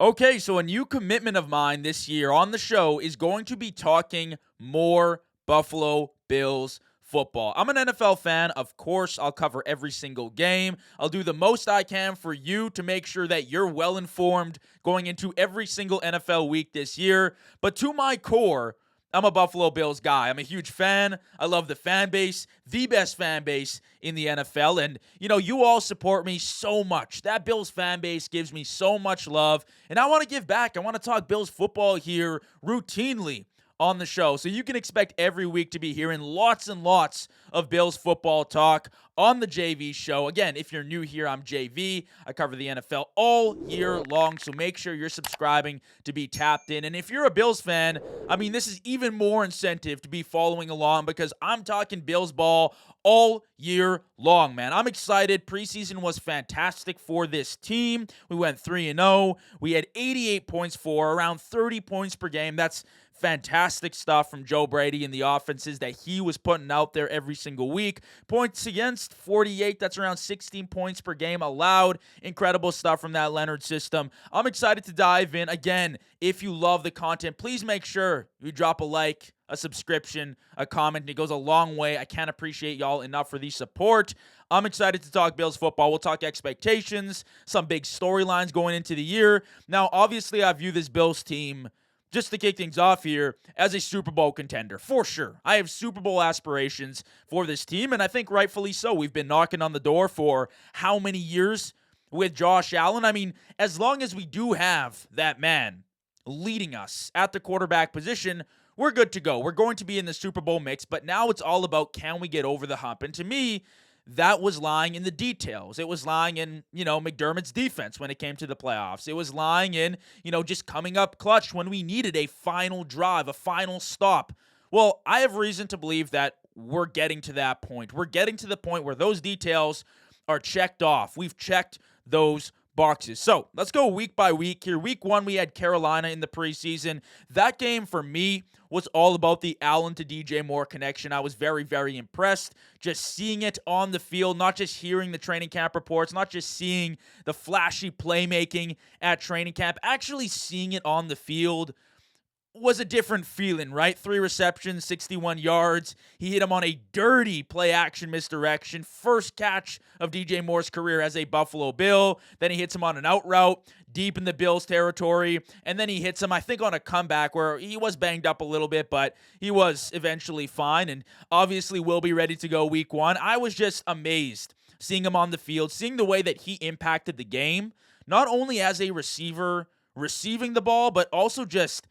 Okay, so a new commitment of mine this year on the show is going to be talking more Buffalo Bills football. I'm an NFL fan. Of course, I'll cover every single game. I'll do the most I can for you to make sure that you're well informed going into every single NFL week this year. But to my core, I'm a Buffalo Bills guy. I'm a huge fan. I love the fan base, the best fan base in the NFL. And, you all support me so much. That Bills fan base gives me so much love. And I want to give back. I want to talk Bills football here routinely on the show. So you can expect every week to be hearing lots and lots of Bills football talk on the JV show. Again, if you're new here, I'm JV. I cover the NFL all year long, so make sure you're subscribing to be tapped in. And if you're a Bills fan, this is even more incentive to be following along because I'm talking Bills ball all year long, man. I'm excited. Preseason was fantastic for this team. We went 3-0. We had 88 points for around 30 points per game. That's fantastic stuff from Joe Brady and the offenses that he was putting out there every single week. Points against, 48. That's around 16 points per game allowed. Incredible stuff from that Leonhard system. I'm excited to dive in. Again, if you love the content, please make sure you drop a like, a subscription, a comment. It goes a long way. I can't appreciate y'all enough for the support. I'm excited to talk Bills football. We'll talk expectations, some big storylines going into the year. Now, obviously, I view this Bills team, just to kick things off here, as a Super Bowl contender, for sure. I have Super Bowl aspirations for this team, and I think rightfully so. We've been knocking on the door for how many years with Josh Allen? As long as we do have that man leading us at the quarterback position, we're good to go. We're going to be in the Super Bowl mix, but now it's all about, can we get over the hump? And to me, that was lying in the details. It was lying in, McDermott's defense when it came to the playoffs. It was lying in, just coming up clutch when we needed a final drive, a final stop. Well, I have reason to believe that we're getting to that point. We're getting to the point where those details are checked off. We've checked those boxes. So let's go week by week here. Week 1, we had Carolina in the preseason. That game for me was all about the Allen to DJ Moore connection. I was very, very impressed just seeing it on the field, not just hearing the training camp reports, not just seeing the flashy playmaking at training camp, actually seeing it on the field was a different feeling, right? 3 receptions, 61 yards. He hit him on a dirty play-action misdirection. First catch of DJ Moore's career as a Buffalo Bill. Then he hits him on an out route deep in the Bills' territory. And then he hits him, I think, on a comeback where he was banged up a little bit, but he was eventually fine and obviously will be ready to go week 1. I was just amazed seeing him on the field, seeing the way that he impacted the game, not only as a receiver receiving the ball, but also just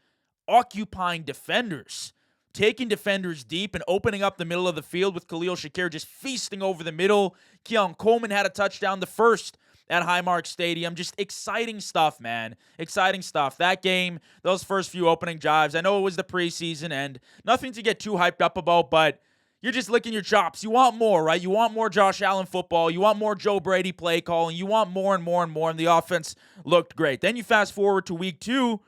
occupying defenders, taking defenders deep and opening up the middle of the field with Khalil Shakir just feasting over the middle. Keon Coleman had a touchdown, the first at Highmark Stadium. Just exciting stuff, man. Exciting stuff. That game, those first few opening drives, I know it was the preseason and nothing to get too hyped up about, but you're just licking your chops. You want more, right? You want more Josh Allen football. You want more Joe Brady play calling. You want more and more and more, and the offense looked great. Then you fast forward to week 2,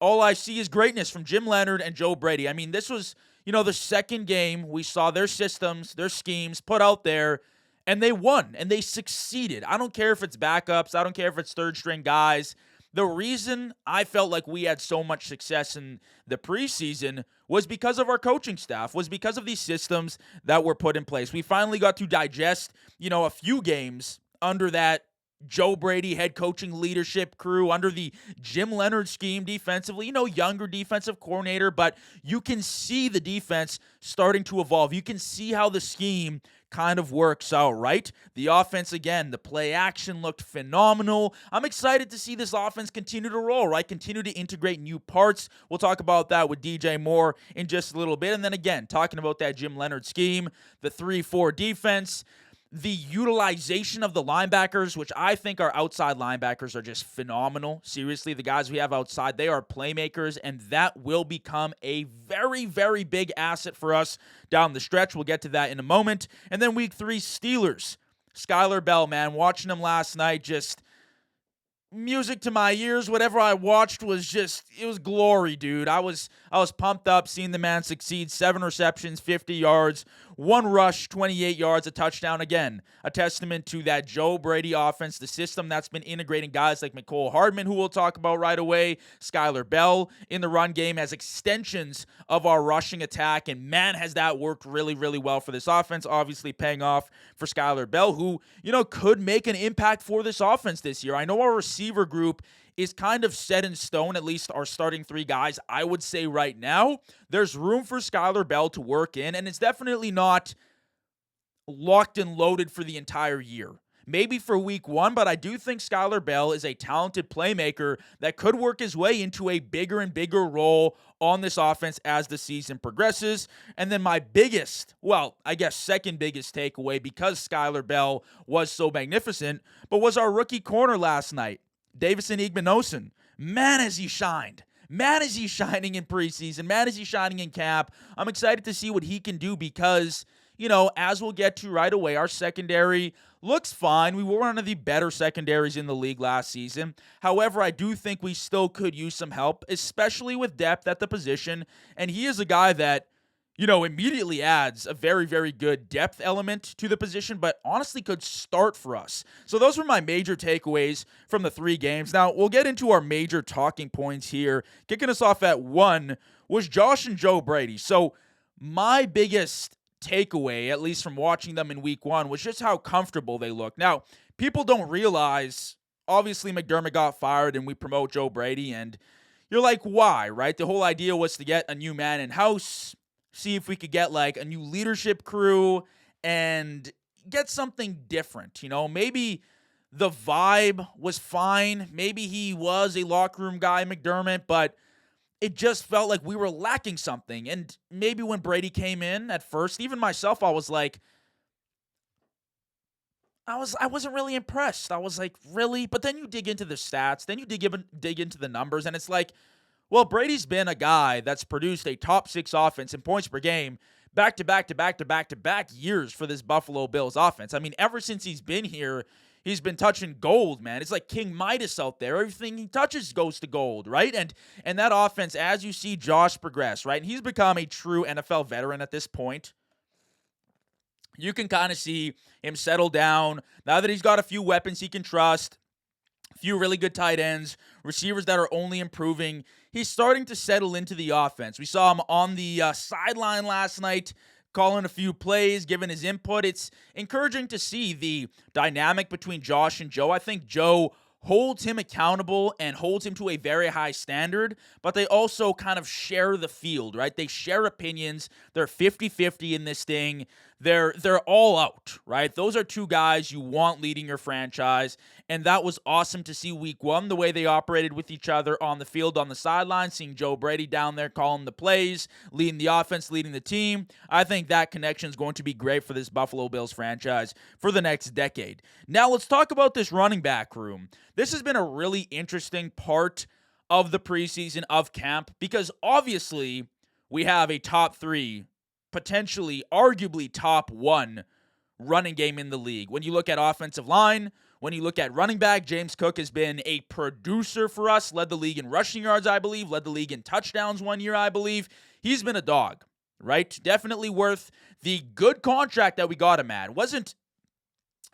all I see is greatness from Jim Leonhard and Joe Brady. This was, the second game we saw their systems, their schemes put out there, and they won, and they succeeded. I don't care if it's backups. I don't care if it's third-string guys. The reason I felt like we had so much success in the preseason was because of our coaching staff, was because of these systems that were put in place. We finally got to digest, a few games under that Joe Brady head coaching leadership crew, under the Jim Leonhard scheme defensively, younger defensive coordinator, but you can see the defense starting to evolve. You can see how the scheme kind of works out, right? The offense, again, the play action looked phenomenal. I'm excited to see this offense continue to roll, right? Continue to integrate new parts. We'll talk about that with DJ Moore in just a little bit. And then again, talking about that Jim Leonhard scheme, the 3-4 defense, the utilization of the linebackers, which I think our outside linebackers are just phenomenal. Seriously, the guys we have outside, they are playmakers, and that will become a very, very big asset for us down the stretch. We'll get to that in a moment. And then week 3, Steelers. Skylar Bell, man, watching him last night, just music to my ears. Whatever I watched was just, it was glory, dude. I was pumped up seeing the man succeed. 7 receptions, 50 yards, 1 rush, 28 yards, a touchdown. Again, a testament to that Joe Brady offense, the system that's been integrating guys like Mecole Hardman, who we'll talk about right away, Skylar Bell in the run game as extensions of our rushing attack. And man, has that worked really, really well for this offense. Obviously paying off for Skylar Bell, who, could make an impact for this offense this year. I know our receiver group is kind of set in stone, at least our starting 3 guys. I would say right now, there's room for Skylar Bell to work in, and it's definitely not locked and loaded for the entire year. Maybe for week 1, but I do think Skylar Bell is a talented playmaker that could work his way into a bigger and bigger role on this offense as the season progresses. And then my second biggest takeaway, because Skylar Bell was so magnificent, but was our rookie corner last night, Davison Igbinosun. Man, has he shined. Man, is he shining in preseason. Man, is he shining in camp. I'm excited to see what he can do because, as we'll get to right away, our secondary looks fine. We were one of the better secondaries in the league last season. However, I do think we still could use some help, especially with depth at the position. And he is a guy that, immediately adds a very, very good depth element to the position, but honestly could start for us. So those were my major takeaways from the 3 games. Now, we'll get into our major talking points here. Kicking us off at 1 was Josh and Joe Brady. So my biggest takeaway, at least from watching them in week 1, was just how comfortable they look. Now, people don't realize, obviously McDermott got fired and we promote Joe Brady, and you're like, why, right? The whole idea was to get a new man in-house, see if we could get like a new leadership crew and get something different. Maybe the vibe was fine. Maybe he was a locker room guy, McDermott, but it just felt like we were lacking something. And maybe when Brady came in at first, even myself, I was like, I wasn't really impressed. I was like, really? But then you dig into the stats, then you dig into the numbers, and it's like, well, Brady's been a guy that's produced a top 6 offense in points per game back-to-back years for this Buffalo Bills offense. I mean, ever since he's been here, he's been touching gold, man. It's like King Midas out there. Everything he touches goes to gold, right? And that offense, as you see Josh progress, right? And he's become a true NFL veteran at this point. You can kind of see him settle down. Now that he's got a few weapons he can trust, a few really good tight ends, receivers that are only improving, he's starting to settle into the offense. We saw him on the sideline last night, calling a few plays, giving his input. It's encouraging to see the dynamic between Josh and Joe. I think Joe holds him accountable and holds him to a very high standard, but they also kind of share the field, right? They share opinions. They're 50-50 in this thing. They're all out, right? Those are 2 guys you want leading your franchise, and that was awesome to see week 1, the way they operated with each other on the field, on the sideline, seeing Joe Brady down there calling the plays, leading the offense, leading the team. I think that connection is going to be great for this Buffalo Bills franchise for the next decade. Now let's talk about this running back room. This has been a really interesting part of the preseason, of camp, because obviously we have a top 3, potentially, arguably top 1 running game in the league. When you look at offensive line, when you look at running back, James Cook has been a producer for us, led the league in rushing yards, I believe, led the league in touchdowns one year, I believe. He's been a dog, right? Definitely worth the good contract that we got him at. Wasn't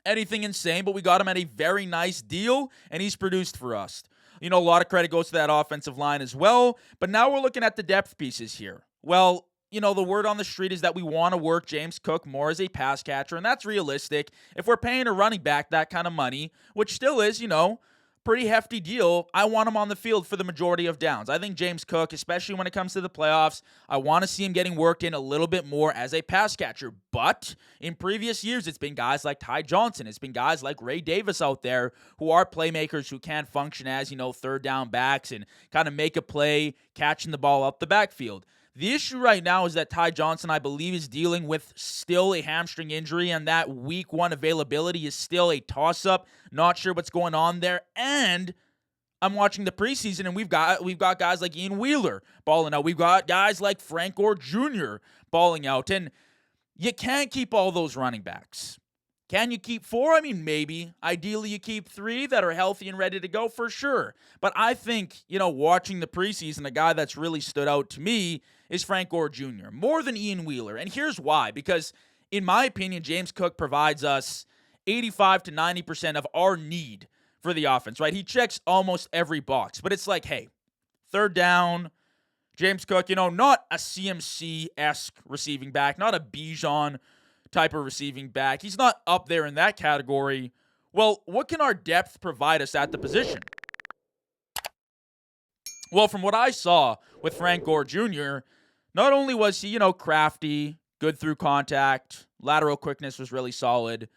anything insane, but we got him at a very nice deal, and he's produced for us. A lot of credit goes to that offensive line as well, but now we're looking at the depth pieces here. Well, the word on the street is that we want to work James Cook more as a pass catcher, and that's realistic. If we're paying a running back that kind of money, which still is, pretty hefty deal, I want him on the field for the majority of downs. I think James Cook, especially when it comes to the playoffs, I want to see him getting worked in a little bit more as a pass catcher. But in previous years, it's been guys like Ty Johnson. It's been guys like Ray Davis out there who are playmakers who can function as, third down backs and kind of make a play, catching the ball up the backfield. The issue right now is that Ty Johnson, I believe, is dealing with still a hamstring injury, and that week 1 availability is still a toss-up. Not sure what's going on there. And I'm watching the preseason, and we've got guys like Ian Wheeler balling out. We've got guys like Frank Gore Jr. balling out. And you can't keep all those running backs. Can you keep 4? I mean, maybe. Ideally, you keep 3 that are healthy and ready to go for sure. But I think, watching the preseason, a guy that's really stood out to me is Frank Gore Jr., more than Ian Wheeler. And here's why. Because in my opinion, James Cook provides us 85 to 90% of our need for the offense, right? He checks almost every box, but it's like, hey, third down, James Cook, not a CMC-esque receiving back, not a Bijan type of receiving back. He's not up there in that category. Well, what can our depth provide us at the position? Well, from what I saw with Frank Gore Jr., not only was he, crafty, good through contact, lateral quickness was really solid,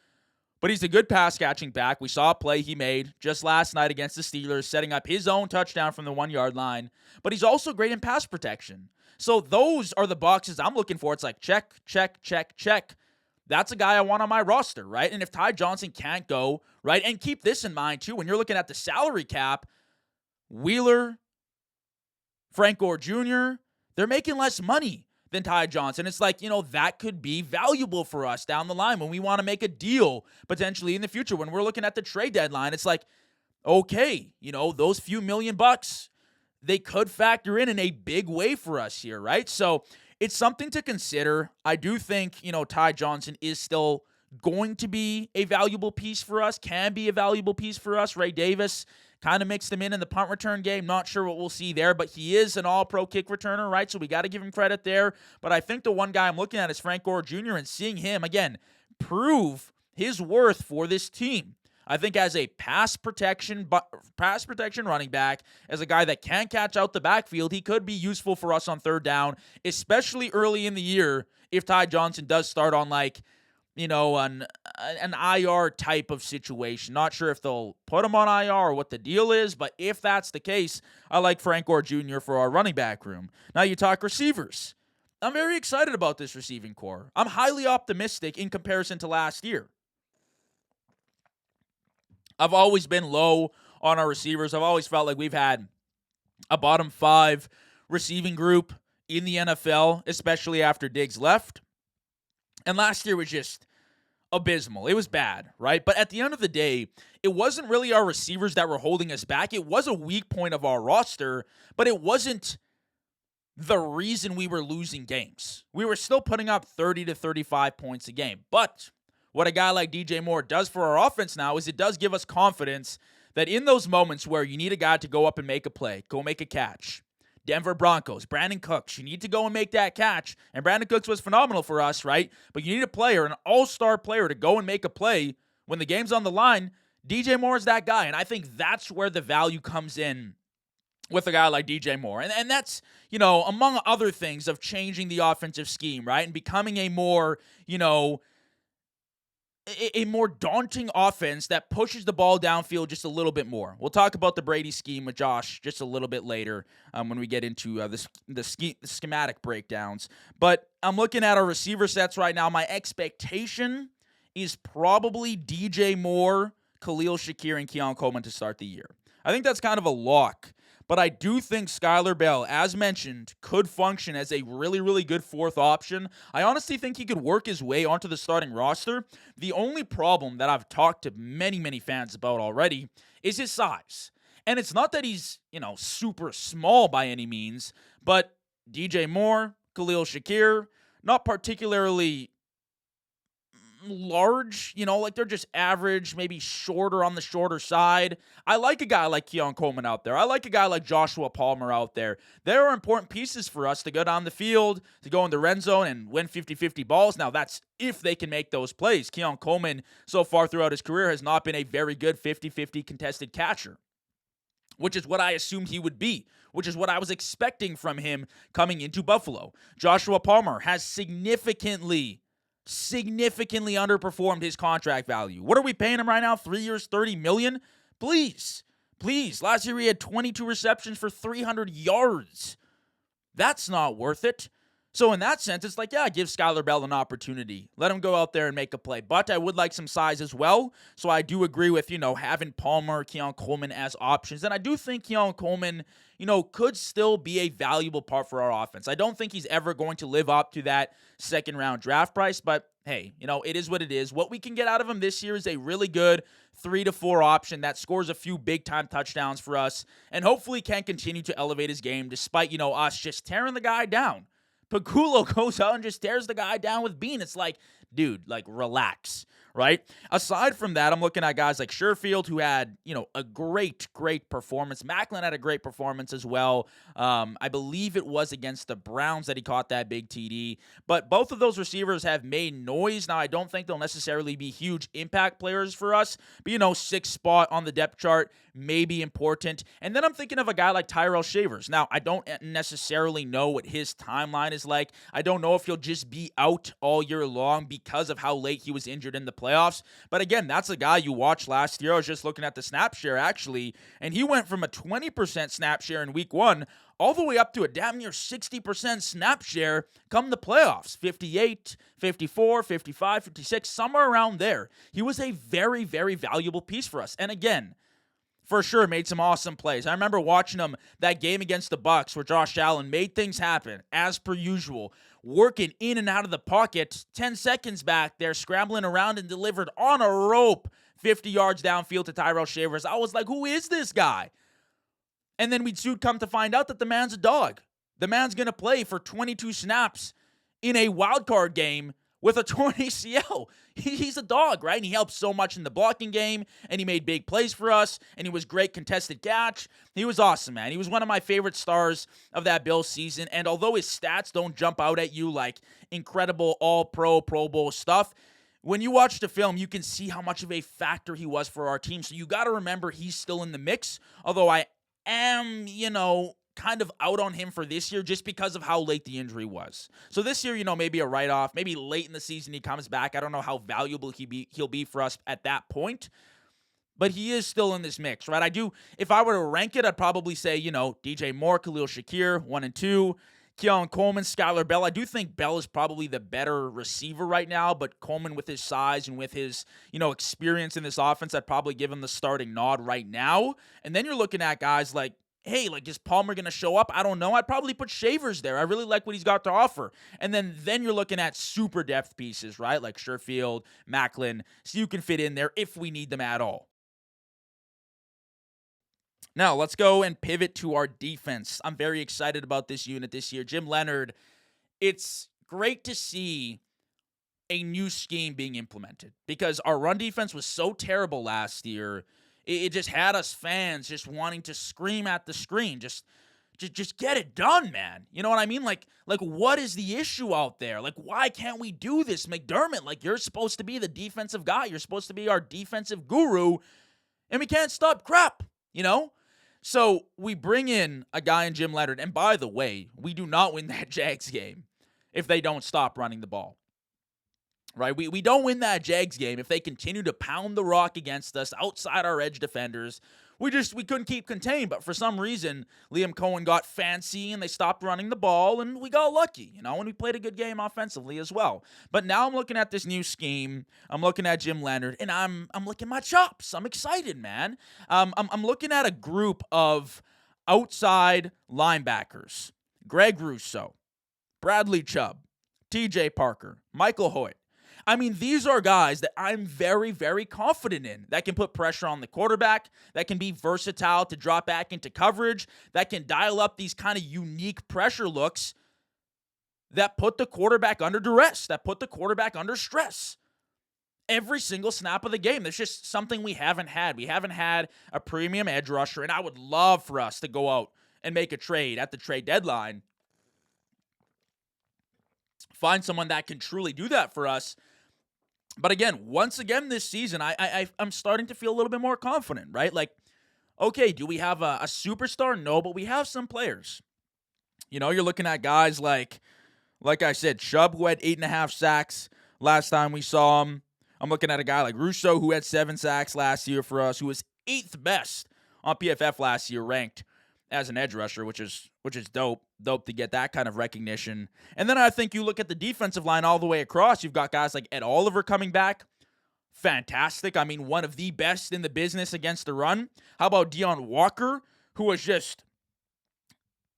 but he's a good pass-catching back. We saw a play he made just last night against the Steelers, setting up his own touchdown from the 1-yard line. But he's also great in pass protection. So those are the boxes I'm looking for. It's like check, check, check, check. That's a guy I want on my roster, right? And if Ty Johnson can't go, right, and keep this in mind, too, when you're looking at the salary cap, Wheeler, Frank Gore Jr., they're making less money than Ty Johnson. It's like, that could be valuable for us down the line when we want to make a deal potentially in the future. When we're looking at the trade deadline, it's like, okay, those few $1,000,000, they could factor in a big way for us here, right? So it's something to consider. I do think, Ty Johnson is still going to be a valuable piece for us, can be a valuable piece for us. Ray Davis kind of mixed him in the punt return game. Not sure what we'll see there, but he is an all-pro kick returner, right? So we got to give him credit there. But I think the one guy I'm looking at is Frank Gore Jr. and seeing him, again, prove his worth for this team. I think as a pass protection running back, as a guy that can catch out the backfield, he could be useful for us on third down, especially early in the year if Ty Johnson does start on an IR type of situation. Not sure if they'll put him on IR or what the deal is, but if that's the case, I like Frank Gore Jr. for our running back room. Now you talk receivers. I'm very excited about this receiving core. I'm highly optimistic in comparison to last year. I've always been low on our receivers. I've always felt like we've had a bottom 5 receiving group in the NFL, especially after Diggs left. And last year was just abysmal. It was bad, right? But at the end of the day, it wasn't really our receivers that were holding us back. It was a weak point of our roster, but it wasn't the reason we were losing games. We were still putting up 30 to 35 points a game. But what a guy like DJ Moore does for our offense now is it does give us confidence that in those moments where you need a guy to go up and make a play, go make a catch, Denver Broncos, Brandon Cooks, you need to go and make that catch. And Brandon Cooks was phenomenal for us, right? But you need a player, an all-star player, to go and make a play when the game's on the line. DJ Moore is that guy, and I think that's where the value comes in with a guy like DJ Moore. And that's, among other things of changing the offensive scheme, right? And becoming a more, a more daunting offense that pushes the ball downfield just a little bit more. We'll talk about the Brady scheme with Josh just a little bit later when we get into the schematic breakdowns. But I'm looking at our receiver sets right now. My expectation is probably DJ Moore, Khalil Shakir, and Keon Coleman to start the year. I think that's kind of a lock. But I do think Skylar Bell, as mentioned, could function as a really, really good fourth option. I honestly think he could work his way onto the starting roster. The only problem that I've talked to many, many fans about already is his size. And it's not that he's, super small by any means, but DJ Moore, Khalil Shakir, not particularly large, they're just average, maybe shorter on the shorter side. I like a guy like Keon Coleman out there. I like a guy like Joshua Palmer out there. There are important pieces for us to go down the field, to go in the red zone and win 50-50 balls. Now, that's if they can make those plays. Keon Coleman, so far throughout his career, has not been a very good 50-50 contested catcher, which is what I assumed he would be, which is what I was expecting from him coming into Buffalo. Joshua Palmer has significantly underperformed his contract value. What are we paying him right now? 3 years, $30 million? Please. Last year he had 22 receptions for 300 yards. That's not worth it. So in that sense, it's like, yeah, give Skylar Bell an opportunity. Let him go out there and make a play. But I would like some size as well. So I do agree with, having Palmer, Keon Coleman as options. And I do think Keon Coleman, could still be a valuable part for our offense. I don't think he's ever going to live up to that second-round draft price. But, hey, it is what it is. What we can get out of him this year is a really good 3 to 4 option that scores a few big-time touchdowns for us and hopefully can continue to elevate his game despite, us just tearing the guy down Pagulo goes out and just tears the guy down with Bean. It's like, dude, like, relax, right? Aside from that, I'm looking at guys like Sherfield, who had, a great performance. Macklin had a great performance as well. I believe it was against the Browns that he caught that big TD. But both of those receivers have made noise. Now, I don't think they'll necessarily be huge impact players for us. But, sixth spot on the depth chart may be important. And then I'm thinking of a guy like Tyrell Shavers. Now, I don't necessarily know what his timeline is like. I don't know if he'll just be out all year long because of how late he was injured in the playoffs. But again, that's a guy you watched last year. I was just looking at the snap share, actually, and he went from a 20% snap share in week 1 all the way up to a damn near 60% snap share come the playoffs. 58, 54, 55, 56, somewhere around there. He was a very, very valuable piece for us. And again, for sure, made some awesome plays. I remember watching him that game against the Bucs where Josh Allen made things happen, as per usual, working in and out of the pocket, 10 seconds back there, scrambling around and delivered on a rope 50 yards downfield to Tyrell Shavers. I was like, who is this guy? And then we'd soon come to find out that the man's a dog. The man's going to play for 22 snaps in a wild card game with a torn ACL. He's a dog, right? And he helped so much in the blocking game, and he made big plays for us, and he was great contested catch. He was awesome, man. He was one of my favorite stars of that Bills season, and although his stats don't jump out at you like incredible all-pro, Pro Bowl stuff, when you watch the film, you can see how much of a factor he was for our team. So you got to remember he's still in the mix, although I am, kind of out on him for this year just because of how late the injury was. So this year, maybe a write-off. Maybe late in the season he comes back. I don't know how valuable he'll be for us at that point. But he is still in this mix, right? If I were to rank it, I'd probably say, DJ Moore, Khalil Shakir, 1 and 2. Keon Coleman, Skylar Bell. I do think Bell is probably the better receiver right now, but Coleman with his size and with his, experience in this offense, I'd probably give him the starting nod right now. And then you're looking at guys like, hey, is Palmer going to show up? I don't know. I'd probably put Shavers there. I really like what he's got to offer. And then you're looking at super depth pieces, right? Like Sherfield, Macklin, so you can fit in there if we need them at all. Now, let's go and pivot to our defense. I'm very excited about this unit this year. Jim Leonhard, it's great to see a new scheme being implemented because our run defense was so terrible last year. It just had us fans just wanting to scream at the screen. Just get it done, man. You know what I mean? Like what is the issue out there? Why can't we do this, McDermott? You're supposed to be the defensive guy. You're supposed to be our defensive guru, and we can't stop crap, So we bring in a guy in Jim Leonhard, and by the way, we do not win that Jags game if they don't stop running the ball. Right? We don't win that Jags game if they continue to pound the rock against us outside our edge defenders. We couldn't keep contained, but for some reason, Liam Cohen got fancy and they stopped running the ball, and we got lucky, and we played a good game offensively as well. But now I'm looking at this new scheme. I'm looking at Jim Leonhard, and I'm licking my chops. I'm excited, man. I'm looking at a group of outside linebackers: Greg Rousseau, Bradley Chubb, TJ Parker, Michael Hoyt. I mean, these are guys that I'm very, very confident in that can put pressure on the quarterback, that can be versatile to drop back into coverage, that can dial up these kind of unique pressure looks that put the quarterback under duress, that put the quarterback under stress. Every single snap of the game. There's just something we haven't had. We haven't had a premium edge rusher, and I would love for us to go out and make a trade at the trade deadline. Find someone that can truly do that for us. But again, once again this season, I'm starting to feel a little bit more confident, right? Okay, do we have a superstar? No, but we have some players. You're looking at guys like I said, Chubb, who had 8.5 sacks last time we saw him. I'm looking at a guy like Rousseau, who had 7 sacks last year for us, who was 8th best on PFF last year, ranked as an edge rusher, which is dope to get that kind of recognition. And then I think you look at the defensive line all the way across. You've got guys like Ed Oliver coming back. Fantastic. I mean, one of the best in the business against the run. How about Deone Walker, who was just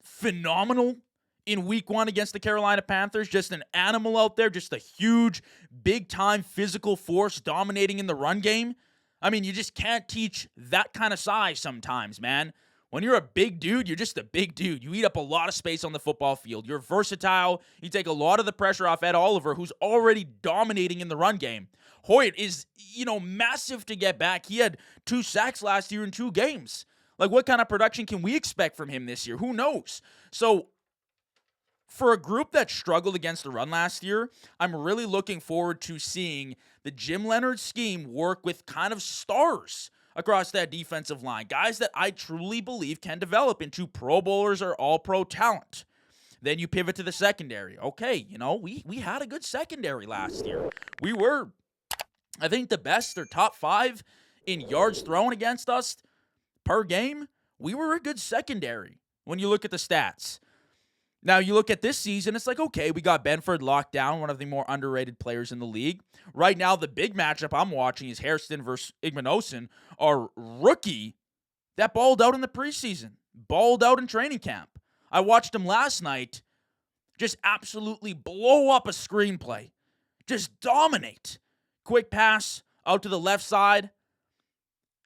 phenomenal in week 1 against the Carolina Panthers? Just an animal out there, just a huge, big-time physical force dominating in the run game. I mean, you just can't teach that kind of size sometimes, man. When you're a big dude, you're just a big dude. You eat up a lot of space on the football field. You're versatile. You take a lot of the pressure off Ed Oliver, who's already dominating in the run game. Hoyt is, massive to get back. He had 2 sacks last year in 2 games. Like, what kind of production can we expect from him this year? Who knows? So, for a group that struggled against the run last year, I'm really looking forward to seeing the Jim Leonhard scheme work with kind of stars across that defensive line. Guys that I truly believe can develop into Pro Bowlers or All-Pro talent. Then you pivot to the secondary. Okay, we had a good secondary last year. We were, I think, the best or top 5 in yards thrown against us per game. We were a good secondary when you look at the stats. Now, you look at this season, it's like, okay, we got Benford locked down, one of the more underrated players in the league. Right now, the big matchup I'm watching is Hairston versus Igmanosin, our rookie that balled out in the preseason, balled out in training camp. I watched him last night just absolutely blow up a screenplay, just dominate. Quick pass out to the left side,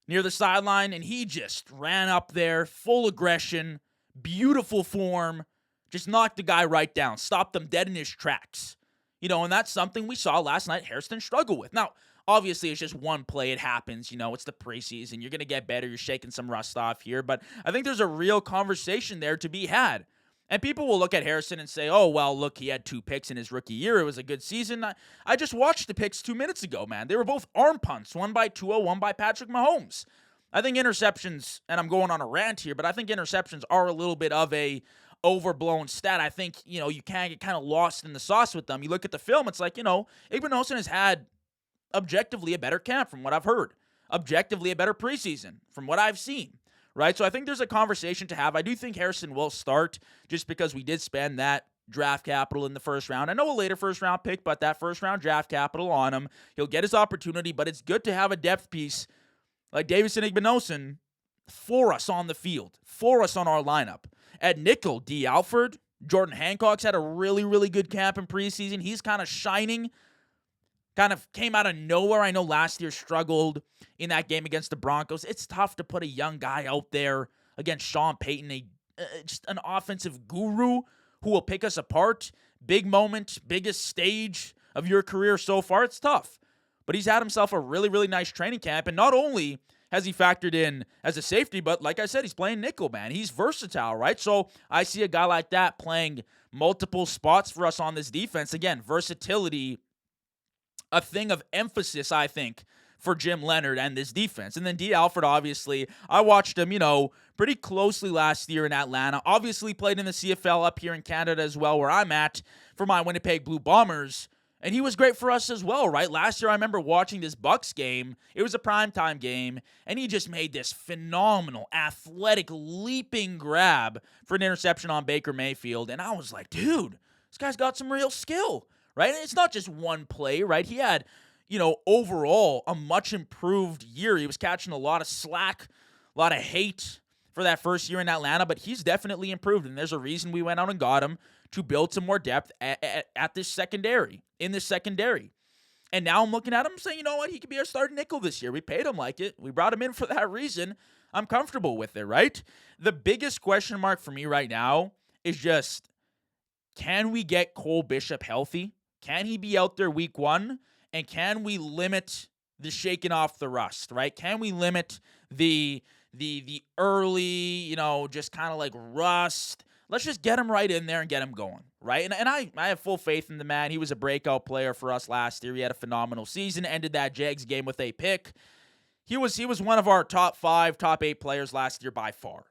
near the sideline, and he just ran up there, full aggression, beautiful form, just knocked the guy right down, stopped him dead in his tracks. And that's something we saw last night Hairston struggle with. Now, obviously, it's just one play. It happens. It's the preseason. You're going to get better. You're shaking some rust off here. But I think there's a real conversation there to be had. And people will look at Hairston and say, oh, well, look, he had 2 picks in his rookie year. It was a good season. I just watched the picks 2 minutes ago, man. They were both arm punts, one by Tua, one by Patrick Mahomes. I think interceptions, and I'm going on a rant here, but I think interceptions are a little bit of a overblown stat. I think, you can get kind of lost in the sauce with them. You look at the film, it's like, Igmanosin has had objectively a better camp from what I've heard. Objectively a better preseason from what I've seen, right? So I think there's a conversation to have. I do think Hairston will start just because we did spend that draft capital in the first round. I know a later first round pick, but that first round draft capital on him. He'll get his opportunity, but it's good to have a depth piece like Davison Igmanosin for us on the field, for us on our lineup. At nickel, D. Alford, Jordan Hancock's had a really, really good camp in preseason. He's kind of shining, kind of came out of nowhere. I know last year struggled in that game against the Broncos. It's tough to put a young guy out there against Sean Payton, just an offensive guru who will pick us apart. Big moment, biggest stage of your career so far. It's tough. But he's had himself a really, really nice training camp. And not only has he factored in as a safety, but like I said, he's playing nickel, man. He's versatile, right? So I see a guy like that playing multiple spots for us on this defense. Again, versatility, a thing of emphasis, I think, for Jim Leonhard and this defense. And then D. Alford, obviously, I watched him, pretty closely last year in Atlanta. Obviously played in the CFL up here in Canada as well, where I'm at for my Winnipeg Blue Bombers. And he was great for us as well, right? Last year, I remember watching this Bucs game. It was a primetime game, and he just made this phenomenal, athletic, leaping grab for an interception on Baker Mayfield. And I was like, dude, this guy's got some real skill, right? And it's not just one play, right? He had, overall, a much improved year. He was catching a lot of slack, a lot of hate for that first year in Atlanta, but he's definitely improved. And there's a reason we went out and got him, to build some more depth at this secondary, in this secondary. And now I'm looking at him saying, you know what, he could be our starting nickel this year. We paid him like it. We brought him in for that reason. I'm comfortable with it, right? The biggest question mark for me right now is just, can we get Cole Bishop healthy? Can he be out there week 1? And can we limit the shaking off the rust, right? Can we limit the early, just kind of like rust? Let's just get him right in there and get him going, right? And I have full faith in the man. He was a breakout player for us last year. He had a phenomenal season, ended that Jags game with a pick. He was one of our top 5, top 8 players last year by far.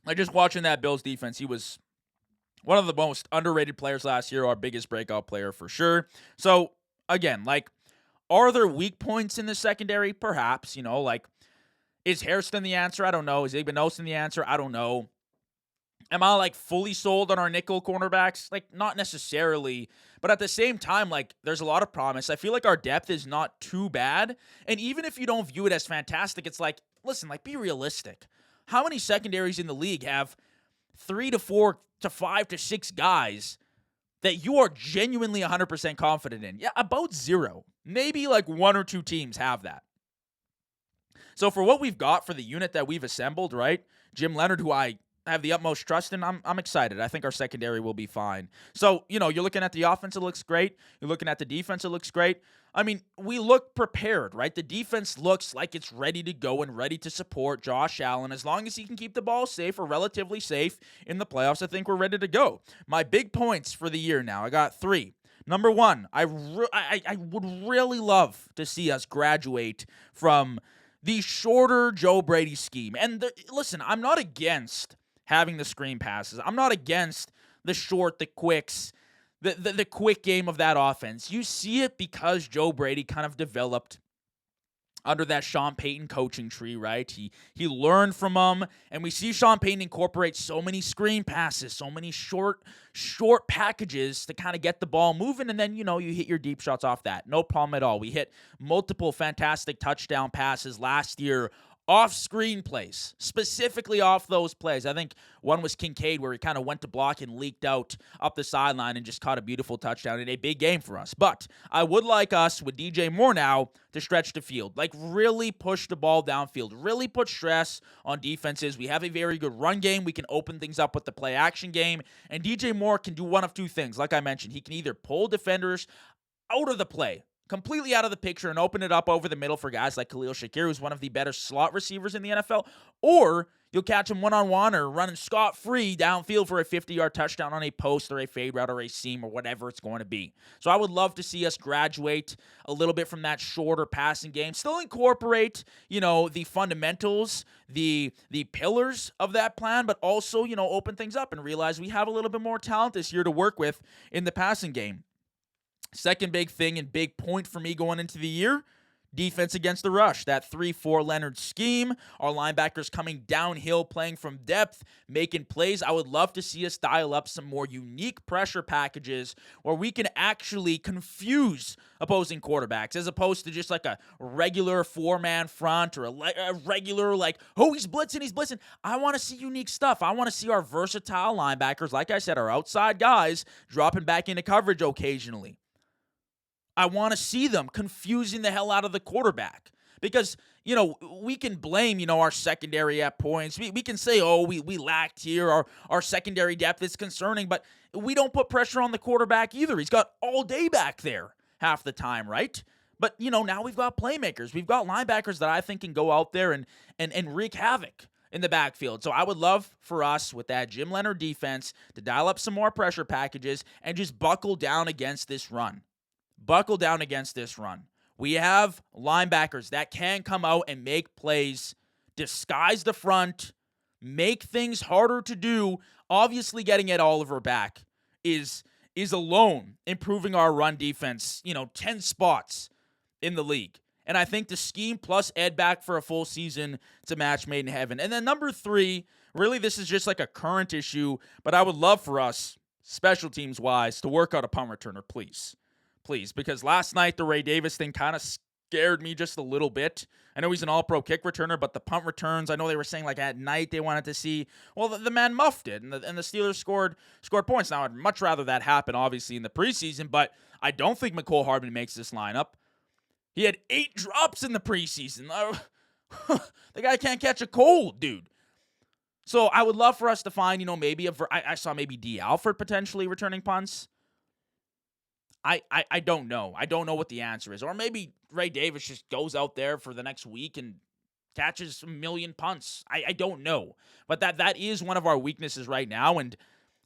Like, just watching that Bills defense, he was one of the most underrated players last year, our biggest breakout player for sure. So, again, are there weak points in the secondary? Perhaps, is Hairston the answer? I don't know. Is Igmanosin the answer? I don't know. Am I fully sold on our nickel cornerbacks? Not necessarily, but at the same time, there's a lot of promise. I feel like our depth is not too bad. And even if you don't view it as fantastic, it's listen, be realistic. How many secondaries in the league have 3 to 4 to 5 to 6 guys that you are genuinely 100% confident in? Yeah, about 0. Maybe 1 or 2 teams have that. So for what we've got for the unit that we've assembled, right? Jim Leonhard, who I have the utmost trust in, I'm excited. I think our secondary will be fine. So, you're looking at the offense, it looks great. You're looking at the defense, it looks great. I mean, we look prepared, right? The defense looks like it's ready to go and ready to support Josh Allen. As long as he can keep the ball safe or relatively safe in the playoffs, I think we're ready to go. My big points for the year now, I got 3. Number 1, I would really love to see us graduate from the shorter Joe Brady scheme. And listen, I'm not against having the screen passes. I'm not against the short, the quicks, the quick game of that offense. You see it because Joe Brady kind of developed under that Sean Payton coaching tree, right? He learned from him, and we see Sean Payton incorporate so many screen passes, so many short packages to kind of get the ball moving, and then, you hit your deep shots off that. No problem at all. We hit multiple fantastic touchdown passes last year off screen plays, specifically off those plays. I think one was Kincaid where he kind of went to block and leaked out up the sideline and just caught a beautiful touchdown in a big game for us. But I would like us with DJ Moore now to stretch the field, like really push the ball downfield, really put stress on defenses. We have a very good run game. We can open things up with the play action game, and DJ Moore can do one of 2 things. Like I mentioned, he can either pull defenders out of the play, completely out of the picture, and open it up over the middle for guys like Khalil Shakir, who's one of the better slot receivers in the NFL, or you'll catch him one-on-one or running scot-free downfield for a 50-yard touchdown on a post or a fade route or a seam or whatever it's going to be. So I would love to see us graduate a little bit from that shorter passing game, still incorporate, the fundamentals, the pillars of that plan, but also, open things up and realize we have a little bit more talent this year to work with in the passing game. Second big thing and big point for me going into the year, defense against the rush. That 3-4 Leonhard scheme, our linebackers coming downhill, playing from depth, making plays. I would love to see us dial up some more unique pressure packages where we can actually confuse opposing quarterbacks as opposed to just like a regular 4-man front or a regular he's blitzing. I want to see unique stuff. I want to see our versatile linebackers, like I said, our outside guys, dropping back into coverage occasionally. I want to see them confusing the hell out of the quarterback because, we can blame, our secondary at points. We can say, we lacked here. Our secondary depth is concerning, but we don't put pressure on the quarterback either. He's got all day back there half the time, right? But, now we've got playmakers. We've got linebackers that I think can go out there and wreak havoc in the backfield. So I would love for us with that Jim Leonhard defense to dial up some more pressure packages and just buckle down against this run. We have linebackers that can come out and make plays, disguise the front, make things harder to do. Obviously, getting Ed Oliver back is alone improving our run defense, 10 spots in the league. And I think the scheme plus Ed back for a full season, it's a match made in heaven. And then number 3, really this is just like a current issue, but I would love for us, special teams-wise, to work out a punt returner, please. Because last night the Ray Davis thing kind of scared me just a little bit. I know he's an all-pro kick returner, but the punt returns, I know they were saying at night they wanted to see. Well, the man muffed it, and the Steelers scored points. Now, I'd much rather that happen, obviously, in the preseason, but I don't think Mecole Hardman makes this lineup. He had 8 drops in the preseason. The guy can't catch a cold, dude. So I would love for us to find, maybe I saw maybe D. Alford potentially returning punts. I don't know. I don't know what the answer is. Or maybe Ray Davis just goes out there for the next week and catches a million punts. I don't know. But that is one of our weaknesses right now. And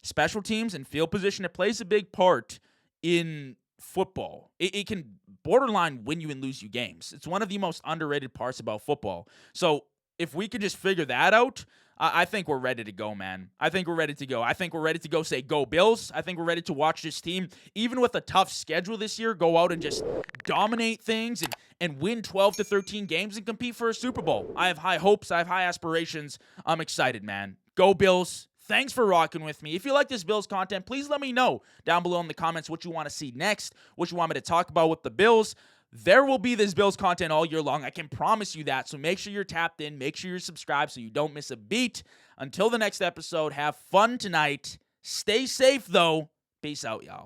special teams and field position, it plays a big part in football. It can borderline win you and lose you games. It's one of the most underrated parts about football. So if we could just figure that out, I think we're ready to go, man. I think we're ready to go say go Bills. I think we're ready to watch this team, even with a tough schedule this year, go out and just dominate things and win 12 to 13 games and compete for a Super Bowl. I have high hopes. I have high aspirations. I'm excited, man. Go Bills. Thanks for rocking with me. If you like this Bills content, please let me know down below in the comments what you want to see next, what you want me to talk about with the Bills. There will be this Bills content all year long. I can promise you that. So make sure you're tapped in. Make sure you're subscribed so you don't miss a beat. Until the next episode, have fun tonight. Stay safe, though. Peace out, y'all.